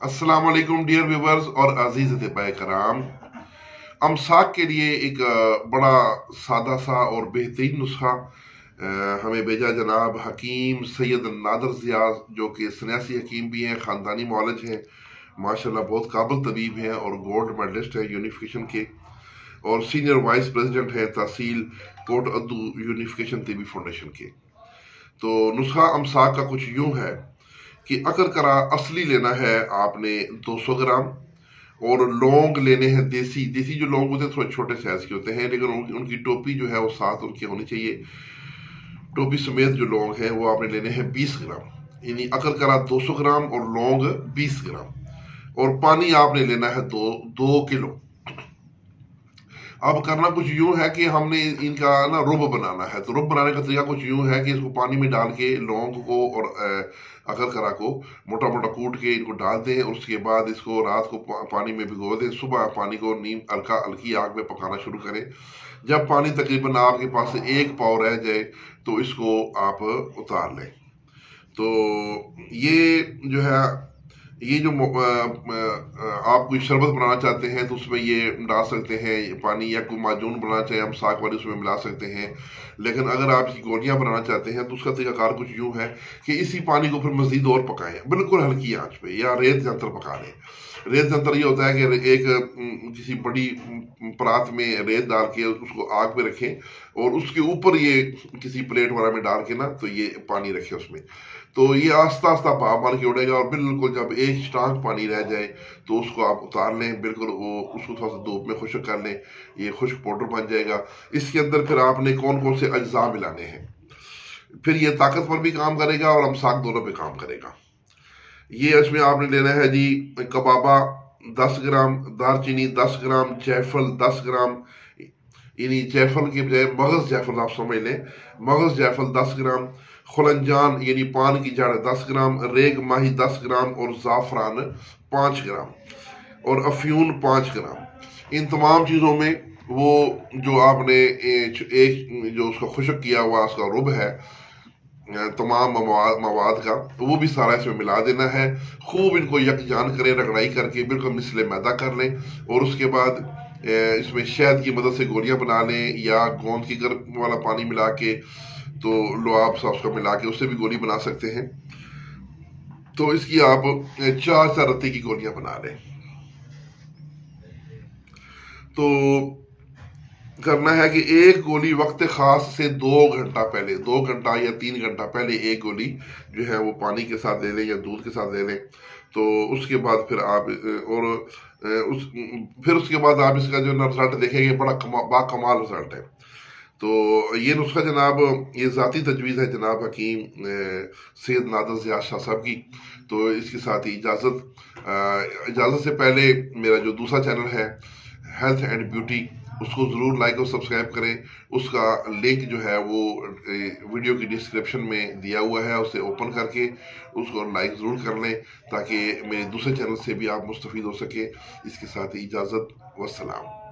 अस्सलाम वालेकुम dear viewers और अजीज अतिबाए कराम। अमसाक के लिए एक बड़ा सादा सा और बेहतरीन नुस्खा हमें भेजा जनाब हकीम सैयद नादर ज़िया, जो कि सन्यासी हकीम भी हैं, ख़ानदानी मौलज हैं, माशाल्लाह बहुत काबिल तबीब हैं और गोल्ड मेडलिस्ट हैं यूनिफिकेशन के, और सीनियर वाइस प्रेसिडेंट हैं तहसील कोट अद्दू यूनिफिकेशन तबी फाउंडेशन के। तो नुस्खा अमसाक का कुछ यूं है कि अकर करा असली लेना है आपने 200 ग्राम, और लौंग लेने हैं देसी। देसी जो लौंग होते हैं थोड़े छोटे साइज के होते हैं, लेकिन उनकी टोपी जो है वो साथ उनकी होनी चाहिए। टोपी समेत जो लौंग है वो आपने लेने हैं 20 ग्राम, यानी अकर करा 200 ग्राम और लौंग 20 ग्राम। और पानी आपने लेना है 2 किलो। अब करना कुछ यूं है कि हमने इनका ना रुब बनाना है। तो रुब बनाने का तरीका कुछ यूं है कि इसको पानी में डाल के लौंग को और अकर करा को मोटा मोटा कूट के इनको डाल दें, और उसके बाद इसको रात को पानी में भिगो दें। सुबह पानी को नीम हल्की आग में पकाना शुरू करें। जब पानी तकरीबन आपके पास से 1 पाव रह जाए तो इसको आप उतार लें। तो ये जो है, ये जो आप कोई शरबत बनाना चाहते हैं तो उसमें ये डाल सकते हैं पानी, या कोई माजून बनाना चाहे हम साग वाली उसमें मिला सकते हैं। लेकिन अगर आप इसकी गोलियां बनाना चाहते हैं तो उसका तरीकाकार कुछ यूं है कि इसी पानी को फिर मजीद और पकाएं, बिल्कुल हल्की आंच पे, या रेत जंतर पका लें। रेत जंतर ये होता है कि एक किसी बड़ी परात में रेत डाल के उसको आग पे रखें और उसके ऊपर ये किसी प्लेट वगैरह में डाल के ना तो ये पानी रखें उसमें। तो ये आस्ता आस्ता भाप बन के उड़ेगा, और बिल्कुल जब एक स्टाक पानी रह जाए तो उसको आप उतार लें, बिल्कुल वो उसको थोड़ा सा धूप में खुश्क कर लें, ये खुश्क पाउडर बन जाएगा। इसके अंदर फिर आपने कौन कौन से अज्जा मिलाने हैं, फिर ये ताकत पर भी काम करेगा और अमसाक दोनों पे काम करेगा। ये इसमें आपने लेना है जी कबाबा 10 ग्राम, दालचीनी 10 ग्राम, जायफल 10 ग्राम, यानी जायफल के बजाय मगज जायफल आप समझ लें, मगज जायफल 10 ग्राम, खुलंजान यानी पान की जड़ 10 ग्राम, रेग माही 10 ग्राम, और ज़ाफ़रान 5 ग्राम, और अफ्यून 5 ग्राम। इन तमाम चीज़ों में वो जो आपने एक जो उसका खुश्क किया हुआ उसका रुब है तमाम मवाद का, तो वो भी सारा इसमें मिला देना है। खूब इनको यकजान करें, रगड़ाई करके बिल्कुल मिसले मैदा कर लें, और उसके बाद इसमें शहद की मदद से गोलियां बना लें, या गोंद की गर्म वाला पानी मिला के तो लुआब सा उसको मिला के उससे भी गोली बना सकते हैं। तो इसकी आप 4 रत्ती की गोलियां बना लें। तो करना है कि एक गोली वक्त खास से 2 घंटा पहले, 2 घंटा या 3 घंटा पहले एक गोली जो है वो पानी के साथ ले लें या दूध के साथ ले लें। तो उसके बाद फिर आप फिर उसके बाद आप इसका जो रिजल्ट देखेंगे, बड़ा बाकमाल रिजल्ट है। तो ये नुस्खा जनाब, ये ज़ाती तजवीज़ है जनाब हकीम सैयद नादर ज़िया शाह साहब की। तो इसके साथ ही इजाज़त से पहले मेरा जो दूसरा चैनल है हेल्थ एंड ब्यूटी, उसको ज़रूर लाइक और सब्सक्राइब करें। उसका लिंक जो है वो वीडियो की डिस्क्रिप्शन में दिया हुआ है, उसे ओपन करके उसको लाइक ज़रूर कर लें ताकि मेरे दूसरे चैनल से भी आप मुस्तफ़ीद हो सके। इसके साथ ही इजाज़त, वस्सलाम।